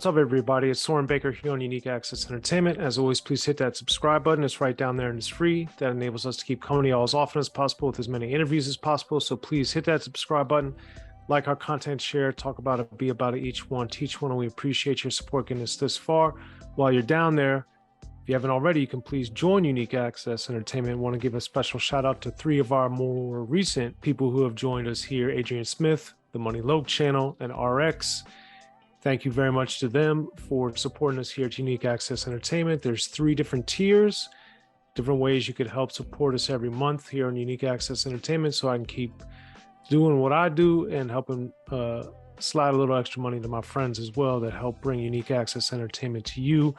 What's up, everybody? It's Soren Baker here on Unique Access Entertainment. As always, please hit that subscribe button. It's right down there and it's free. That enables us to keep coming to y'all as often as possible with as many interviews as possible. So please hit that subscribe button, like our content, share, talk about it, be about it, each one, teach one. And we appreciate your support getting us this far. While you're down there, if you haven't already, you can please join Unique Access Entertainment. I want to give a special shout out to three of our more recent people who have joined us here: Adrian Smith, the Money Loke channel, and RX. Thank you very much to them for supporting us here at Unique Access Entertainment. There's 3 different tiers, different ways you could help support us every month here on Unique Access Entertainment so I can keep doing what I do and helping slide a little extra money to my friends as well that help bring Unique Access Entertainment to you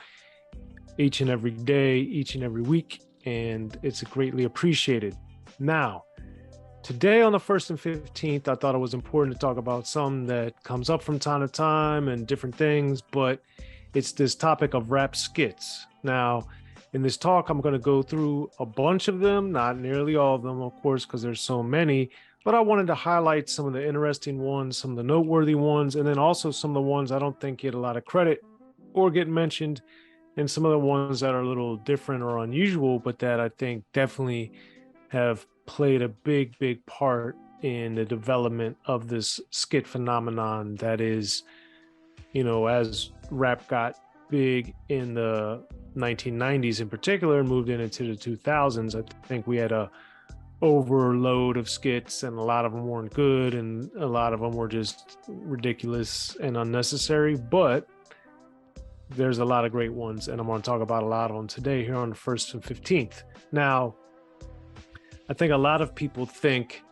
each and every day, each and every week, and it's greatly appreciated. Now, today on the 1st and 15th, I thought it was important to talk about something that comes up from time to time and different things, but it's this topic of rap skits. Now, in this talk, I'm going to go through a bunch of them, not nearly all of them, of course, because there's so many, but I wanted to highlight some of the interesting ones, some of the noteworthy ones, and then also some of the ones I don't think get a lot of credit or get mentioned, and some of the ones that are a little different or unusual, but that I think definitely have played a big part in the development of this skit phenomenon that is, you know, as rap got big in the 1990s in particular and moved into the 2000s, I think we had a overload of skits, and a lot of them weren't good and a lot of them were just ridiculous and unnecessary, but there's a lot of great ones, and I'm going to talk about a lot of them today here on the 1st and 15th. Now, I think a lot of people think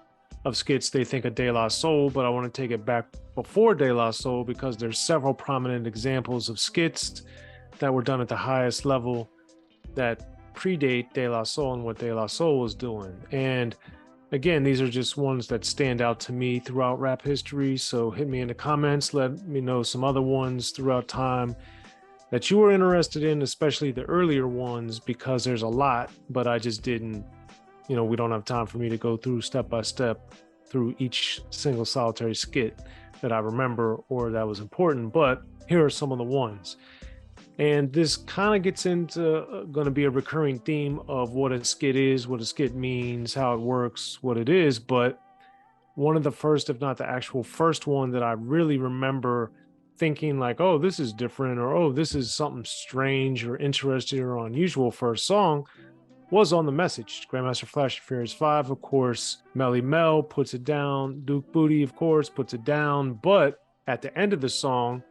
of skits, they think of De.O.C, but I want to take it back before De.O.C because there's several prominent examples of skits that were done at the highest level that predate De.O.C and what De.O.C was doing. And again, these are just ones that stand out to me throughout rap history. So hit me in the comments, let me know some other ones throughout time that you were interested in, especially the earlier ones, because there's a lot, but I just didn't, you know, we don't have time for me to go through step by step through each single solitary skit that I remember or that was important, but here are some of the ones. And this kind of gets into going to be a recurring theme of what a skit is, what a skit means, how it works, what it is. But one of the first, if not the actual first one that I really remember thinking like, oh, this is different, or oh, this is something strange or interesting or unusual for a song, was on The Message. Grandmaster Flash and Furious 5, of course. Melly Mel puts it down. Duke Booty, of course, puts it down. But at the end of the song,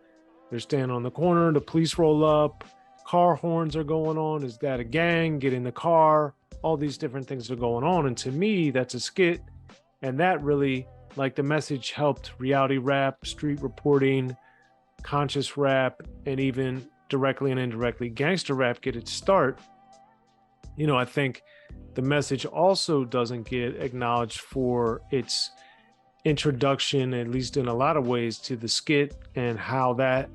they're standing on the corner, the police roll up, car horns are going on. Is that a gang? Get in the car. All these different things are going on. And to me, that's a skit. And that really, like The Message, helped reality rap, street reporting, conscious rap, and even directly and indirectly gangster rap get its start. You know, I think The Message also doesn't get acknowledged for its introduction, at least in a lot of ways, to the skit and how that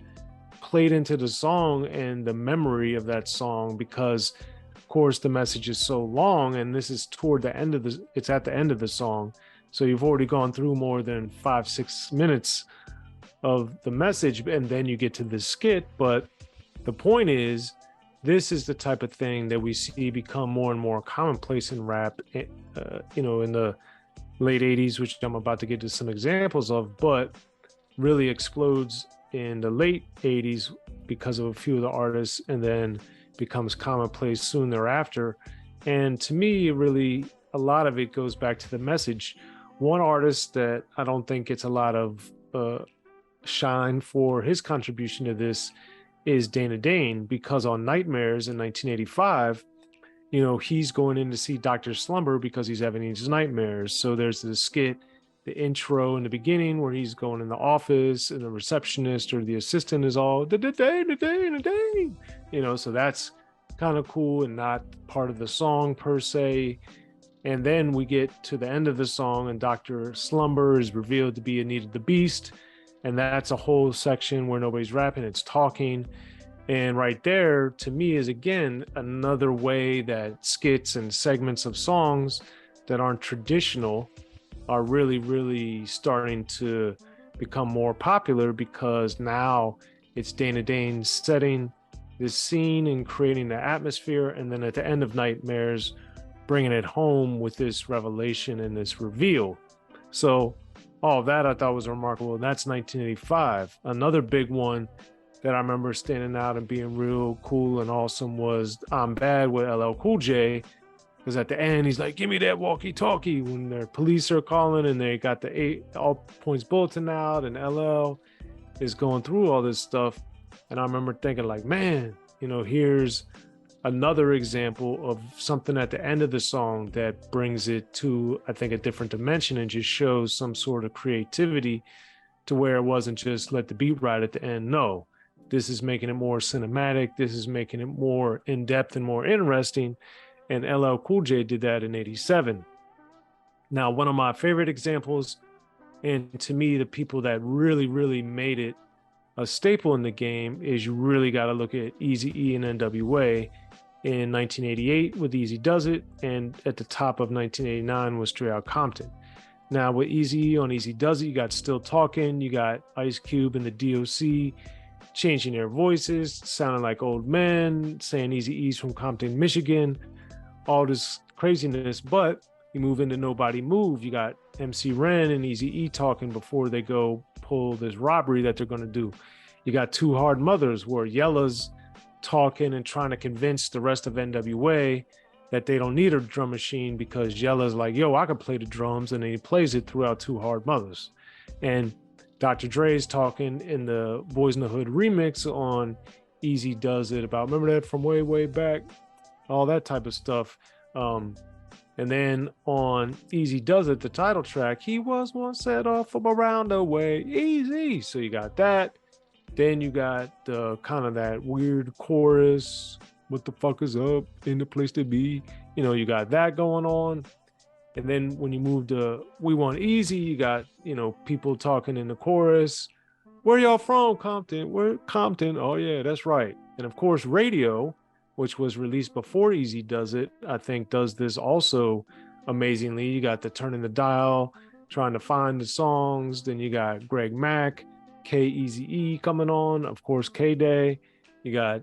played into the song and the memory of that song, because of course The Message is so long, and this is toward the end of it's at the end of the song. So you've already gone through more than 5-6 minutes of The Message, and then you get to the skit. But the point is, this is the type of thing that we see become more and more commonplace in rap, you know, in the late 80s, which I'm about to get to some examples of, but really explodes in the late 80s because of a few of the artists, and then becomes commonplace soon thereafter. And to me, really, a lot of it goes back to The Message. One artist that I don't think gets a lot of shine for his contribution to this is Dana Dane, because on Nightmares in 1985, you know, he's going in to see Dr. Slumber because he's having these nightmares. So there's this skit, the intro in the beginning, where he's going in the office and the receptionist or the assistant is all Dane, you know, so that's kind of cool and not part of the song per se. And then we get to the end of the song and Dr. Slumber is revealed to be Anita the Beast. And that's a whole section where nobody's rapping, it's talking. And right there, to me, is again another way that skits and segments of songs that aren't traditional are really starting to become more popular, because now It's Dana Dane setting this scene and creating the atmosphere. And then at the end of Nightmares, bringing it home with this revelation and this reveal. So all of that I thought was remarkable. And that's 1985. Another big one that I remember standing out and being real cool and awesome was I'm Bad with LL Cool J. Because at the end, he's like, give me that walkie-talkie when their police are calling and they got the all points bulletin out and LL is going through all this stuff. And I remember thinking like, man, you know, here's another example of something at the end of the song that brings it to, I think, a different dimension and just shows some sort of creativity to where it wasn't just let the beat ride at the end. No, this is making it more cinematic. This is making it more in-depth and more interesting. And LL Cool J did that in 87. Now, one of my favorite examples, and to me, the people that really, really made it a staple in the game is you really got to look at Eazy-E and N.W.A. in 1988 with Easy Does It. And at the top of 1989 was Straight Outta Compton. Now with Eazy-E on Easy Does It, you got Still Talking, you got Ice Cube and the D.O.C. changing their voices, sounding like old men, saying Eazy-E's from Compton, Michigan, all this craziness. But you move into Nobody Move, you got MC Ren and Eazy-E talking before they go pull this robbery that they're going to do. You got Two Hard Mothers where Yella's talking and trying to convince the rest of N.W.A. that they don't need a drum machine because Yella's like, yo, I can play the drums, and then he plays it throughout Two Hard Mothers. And Dr. Dre's talking in the Boys in the Hood remix on Easy Does It about, remember that from way, way back? All that type of stuff. And then on Easy Does It, the title track, he was once set off from around the way, easy. So you got that. Then you got the kind of that weird chorus, what the fuck is up in the place to be? You know, you got that going on. And then when you move to We Want Easy, you got, you know, people talking in the chorus. Where y'all from, Compton? Where Compton? Oh yeah, that's right. And of course, Radio, which was released before Easy Does It, I think does this also amazingly. You got the Turning the Dial, trying to find the songs. Then you got Greg Mack, K-Eazy-E coming on. Of course, K-Day. You got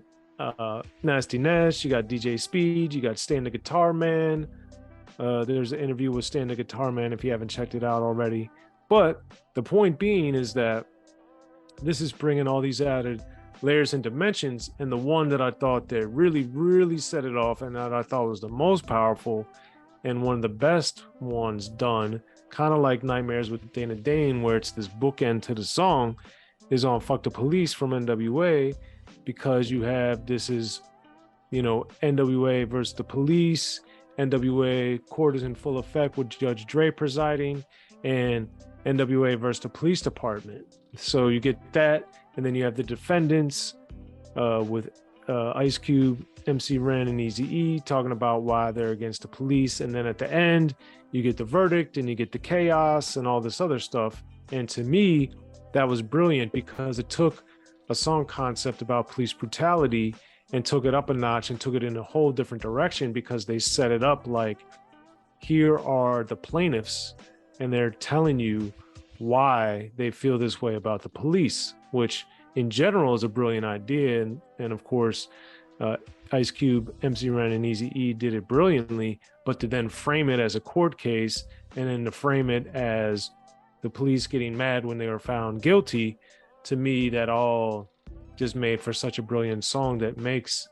Nasty Nash. You got DJ Speed. You got Stan the Guitar Man. There's an interview with Stan the Guitar Man if you haven't checked it out already. But the point being is that this is bringing all these added layers and dimensions. And the one that I thought that really, really set it off and that I thought was the most powerful and one of the best ones done, kind of like Nightmares with Dana Dane, where it's this bookend to the song, is on Fuck the Police from N.W.A. because you have, this is, you know, N.W.A. versus the police. N.W.A. court is in full effect with Judge Dre presiding, and N.W.A. versus the police department. So you get that, and then you have the defendants with Ice Cube, MC Ren, and Eazy-E talking about why they're against the police. And then at the end, you get the verdict and you get the chaos and all this other stuff. And to me, that was brilliant because it took a song concept about police brutality and took it up a notch and took it in a whole different direction because they set it up like, here are the plaintiffs and they're telling you why they feel this way about the police, which in general is a brilliant idea. And of course, Ice Cube, MC Ren, and Eazy-E did it brilliantly, but to then frame it as a court case and then to frame it as the police getting mad when they were found guilty, to me, that all just made for such a brilliant song that makes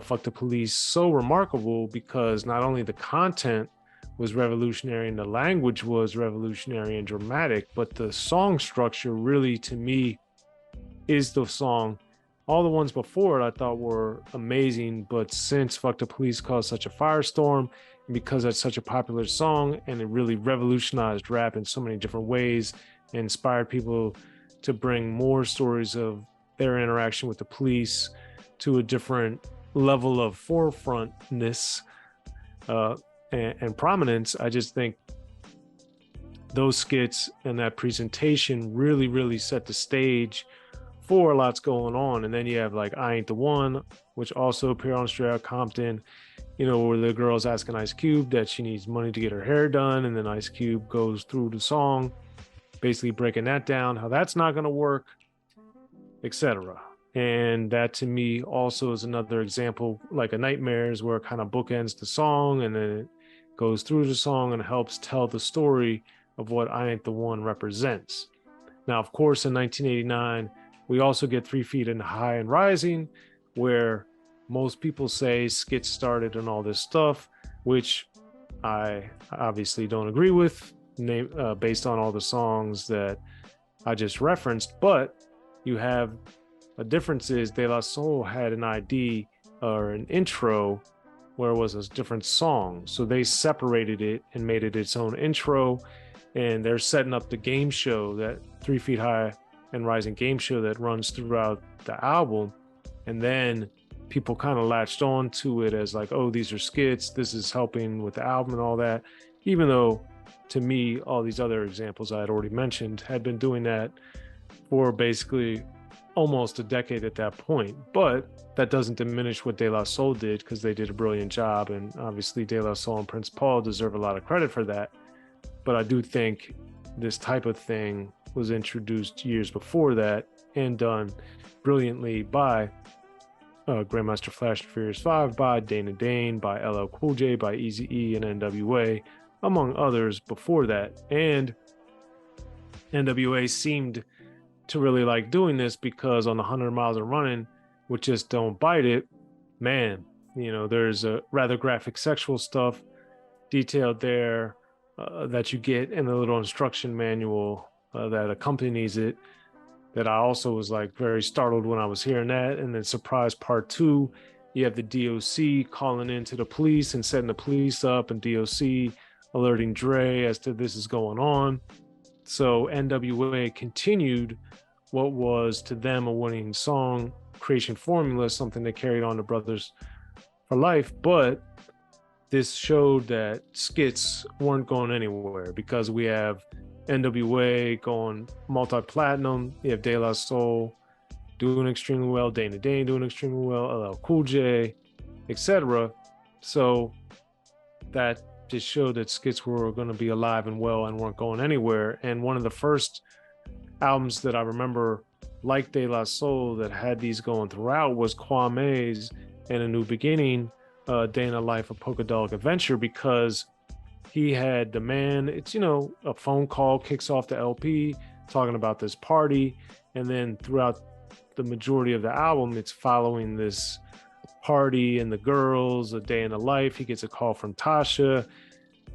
Fuck the Police so remarkable because not only the content was revolutionary and the language was revolutionary and dramatic, but the song structure really, to me, is the song. All the ones before it I thought were amazing, but since Fuck the Police caused such a firestorm, and because it's such a popular song and it really revolutionized rap in so many different ways and inspired people to bring more stories of their interaction with the police to a different level of forefrontness and prominence, I just think those skits and that presentation really, really set the stage for a lot's going on. And then you have like I Ain't the One, which also appeared on Straight Outta Compton, you know, where the girl's asking Ice Cube that she needs money to get her hair done. And then Ice Cube goes through the song, basically breaking that down, how that's not going to work, etc. And that to me also is another example, like a Nightmares, where it kind of bookends the song and then it goes through the song and helps tell the story of what I Ain't the One represents. Now, of course, in 1989, we also get 3 Feet and High and Rising, where most people say Skit started and all this stuff, which I obviously don't agree with, based on all the songs that I just referenced. But you have a difference is De La Soul had an ID or an intro where it was a different song. So they separated it and made it its own intro. And they're setting up the game show, that 3 Feet High and Rising game show that runs throughout the album. And then people kind of latched on to it as like, oh, these are skits. This is helping with the album and all that. Even though to me, all these other examples I had already mentioned had been doing that for basically almost a decade at that point. But that doesn't diminish what De La Soul did, because they did a brilliant job. And obviously De La Soul and Prince Paul deserve a lot of credit for that. But I do think this type of thing was introduced years before that and done brilliantly by Grandmaster Flash and Furious 5, by Dana Dane, by LL Cool J, by Eazy-E and N.W.A, among others before that. And N.W.A seemed to really like doing this, because on the 100 Miles of Running, with Just Don't Bite It, man, you know, there's a rather graphic sexual stuff detailed there that you get in the little instruction manual that accompanies it, that I also was like very startled when I was hearing that. And then surprise part 2, you have the D.O.C calling into the police and setting the police up, and D.O.C alerting Dre as to this is going on. So N.W.A continued what was to them a winning song creation formula, something they carried on to Brothers for Life. But this showed that skits weren't going anywhere, because we have N.W.A going multi-platinum, you have De La Soul doing extremely well, Dana Dane doing extremely well, LL Cool J, etc. So that just showed that skits were going to be alive and well and weren't going anywhere. And one of the first albums that I remember, like De La Soul, that had these going throughout was Kwame's And a New Beginning, Day in the Life of Polka Dog Adventure, because he had the man, it's, you know, a phone call kicks off the LP talking about this party. And then throughout the majority of the album, it's following this party and the girls, a day in the life. He gets a call from Tasha,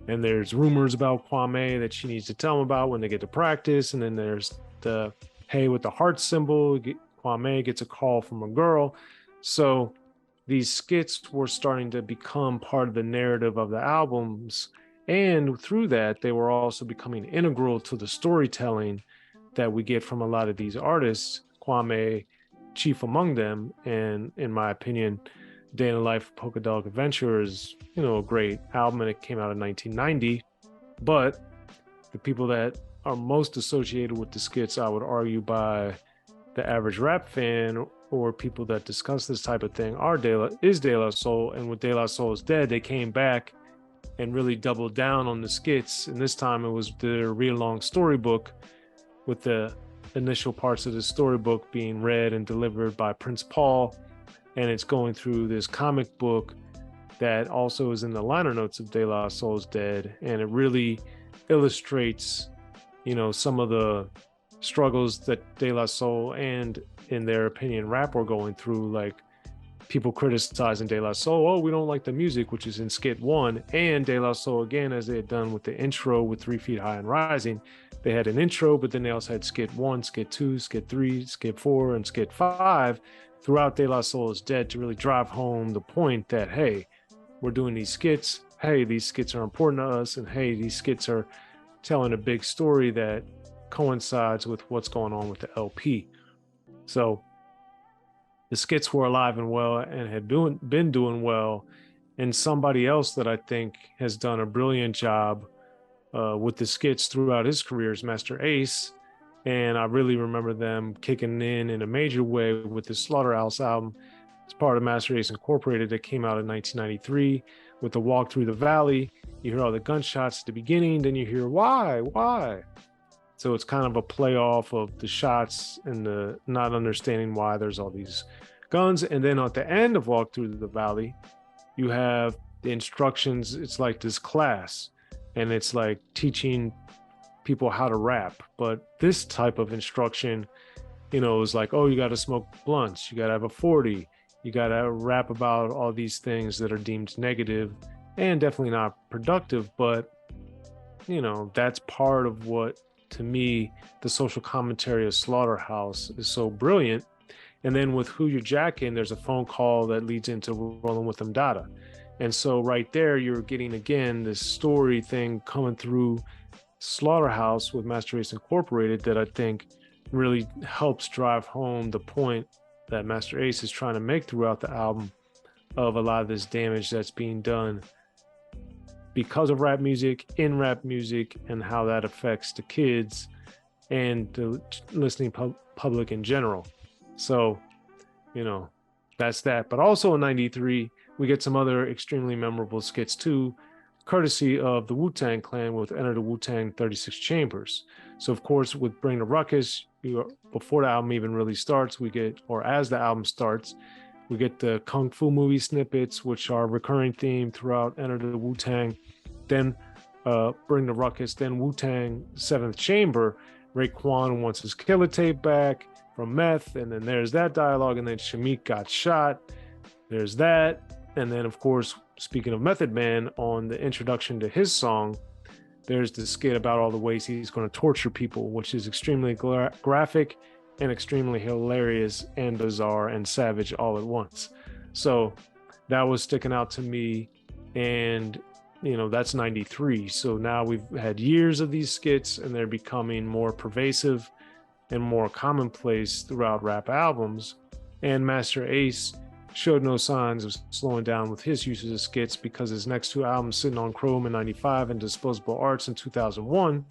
and there's rumors about Kwame that she needs to tell him about when they get to practice. And then there's the hey with the heart symbol, Kwame gets a call from a girl. So these skits were starting to become part of the narrative of the albums. And through that, they were also becoming integral to the storytelling that we get from a lot of these artists, Kwame chief among them. And in my opinion, Day in the Life of Polka Dog Adventure is, you know, a great album, and it came out in 1990. But the people that are most associated with the skits, I would argue, by the average rap fan or people that discuss this type of thing, is De La Soul. And with De La Soul is Dead, they came back and really doubled down on the skits. And this time it was their read-along storybook, with the initial parts of the storybook being read and delivered by Prince Paul. And it's going through this comic book that also is in the liner notes of De La Soul's Dead. And it really illustrates, you know, some of the struggles that De La Soul and, in their opinion, rap were going through. Like people criticizing De La Soul, oh, we don't like the music, which is in Skit 1. And De La Soul, again, as they had done with the intro with 3 Feet High and Rising, they had an intro, but then they also had Skit 1, Skit 2, Skit 3, Skit 4, and Skit 5 throughout De La Soul is Dead, to really drive home the point that, hey, we're doing these skits. Hey, these skits are important to us. And hey, these skits are telling a big story that coincides with what's going on with the LP. So the skits were alive and well and had been doing well. And somebody else that I think has done a brilliant job with the skits throughout his career is Masta Ace. And I really remember them kicking in a major way with the Slaughterhouse album. It's part of Masta Ace Incorporated that came out in 1993 with the Walk Through the Valley. You hear all the gunshots at the beginning, then you hear why. So it's kind of a play off of the shots and the not understanding why there's all these guns. And then at the end of Walk Through the Valley, you have the instructions. It's like this class, and it's like teaching people how to rap. But this type of instruction, is like, oh, you got to smoke blunts, you got to have a 40, you got to rap about all these things that are deemed negative and definitely not productive. But, that's part of what, to me, the social commentary of Slaughterhouse is so brilliant. And then with Who You're Jacking, there's a phone call that leads into Rolling With Them Dada. And so right there, you're getting, again, this story thing coming through Slaughterhouse with Masta Ace Incorporated that I think really helps drive home the point that Masta Ace is trying to make throughout the album of a lot of this damage that's being done because of rap music, in rap music, and how that affects the kids and the listening public in general. So, that's that. But also in 93, we get some other extremely memorable skits too, courtesy of the Wu-Tang Clan with Enter the Wu-Tang 36 Chambers. So, of course, with Bring the Ruckus, before the album even really starts, as the album starts, we get the Kung Fu movie snippets, which are a recurring theme throughout Enter the Wu-Tang. Then Bring the Ruckus, then Wu-Tang 7th Chamber. Raekwon wants his Killer tape back from Meth, and then there's that dialogue, and then Shameik got shot. There's that. And then, of course, speaking of Method Man, on the introduction to his song, there's the skit about all the ways he's going to torture people, which is extremely graphic and extremely hilarious and bizarre and savage all at once. So that was sticking out to me. And, that's 93. So now we've had years of these skits, and they're becoming more pervasive and more commonplace throughout rap albums. And Masta Ace showed no signs of slowing down with his uses of skits, because his next two albums, Sitting on Chrome in 95 and Disposable Arts in 2001,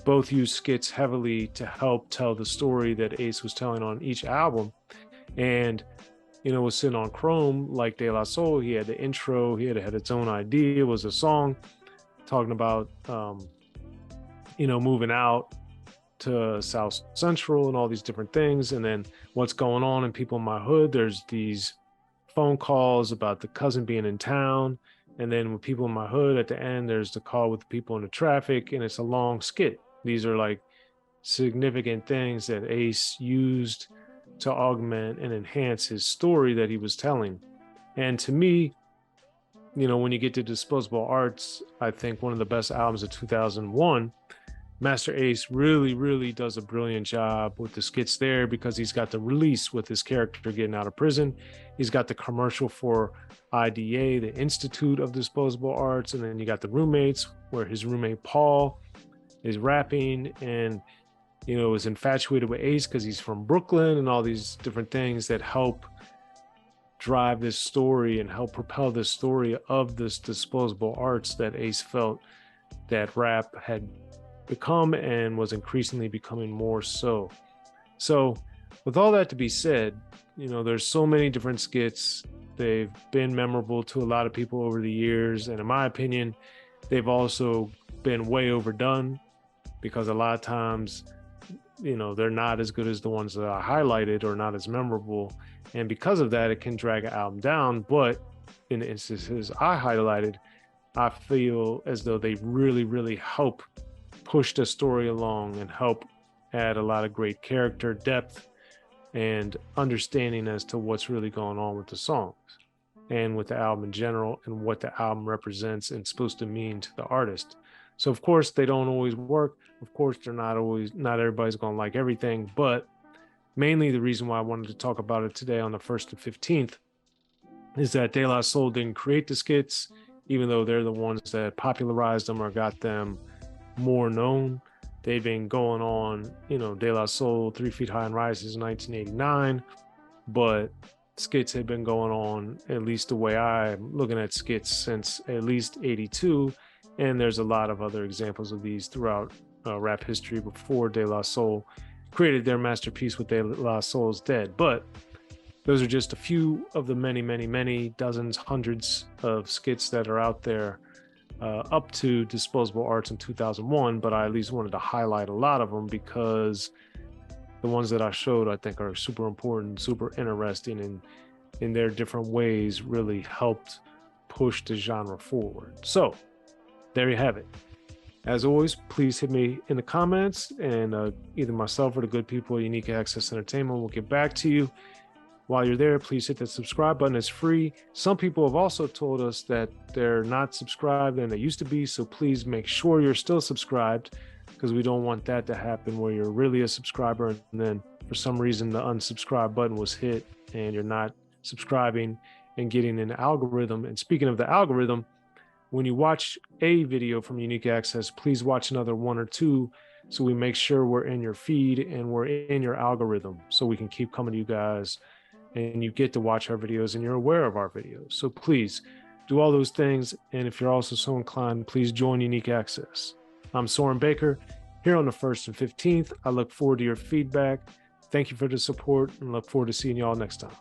both used skits heavily to help tell the story that Ace was telling on each album. And, with Sitting on Chrome, like De La Soul, he had the intro, he had its own idea. It was a song talking about, moving out to South Central and all these different things. And then what's going on in People in My Hood, there's these phone calls about the cousin being in town. And then with People in My Hood, at the end, there's the call with the people in the traffic, and it's a long skit. These are like significant things that Ace used to augment and enhance his story that he was telling. And to me, when you get to Disposable Arts, I think one of the best albums of 2001, Masta Ace really, really does a brilliant job with the skits there, because he's got the release with his character getting out of prison. He's got the commercial for IDA, the Institute of Disposable Arts. And then you got the roommates, where his roommate Paul is rapping and, is infatuated with Ace because he's from Brooklyn, and all these different things that help drive this story and help propel this story of this disposable arts that Ace felt that rap had become and was increasingly becoming more so. So with all that to be said, there's so many different skits. They've been memorable to a lot of people over the years. And in my opinion, they've also been way overdone, because a lot of times, they're not as good as the ones that I highlighted, or not as memorable. And because of that, it can drag an album down. But in the instances I highlighted, I feel as though they really, really help push the story along and help add a lot of great character depth and understanding as to what's really going on with the songs and with the album in general, and what the album represents and supposed to mean to the artist. So of course they don't always work. Of course not everybody's going to like everything, but mainly the reason why I wanted to talk about it today on the 1st and 15th is that De La Soul didn't create the skits, even though they're the ones that popularized them or got them more known. They've been going on, De La Soul, 3 Feet High and Rises in 1989, but skits had been going on, at least the way I'm looking at skits, since at least 82. And there's a lot of other examples of these throughout rap history before De La Soul created their masterpiece with De La Soul's Dead. But those are just a few of the many, many, many dozens, hundreds of skits that are out there up to Disposable Arts in 2001, but I at least wanted to highlight a lot of them because the ones that I showed, I think, are super important, super interesting, and in their different ways really helped push the genre forward. So there you have it. As always, please hit me in the comments, and either myself or the good people at Unique Access Entertainment will get back to you. While you're there, please hit that subscribe button. It's free. Some people have also told us that they're not subscribed and they used to be, so please make sure you're still subscribed, because we don't want that to happen where you're really a subscriber and then for some reason the unsubscribe button was hit and you're not subscribing and getting an algorithm. And speaking of the algorithm, when you watch a video from Unique Access, please watch another one or two so we make sure we're in your feed and we're in your algorithm so we can keep coming to you guys and you get to watch our videos and you're aware of our videos. So please do all those things. And if you're also so inclined, please join Unique Access. I'm Soren Baker here on the 1st and 15th. I look forward to your feedback. Thank you for the support and look forward to seeing y'all next time.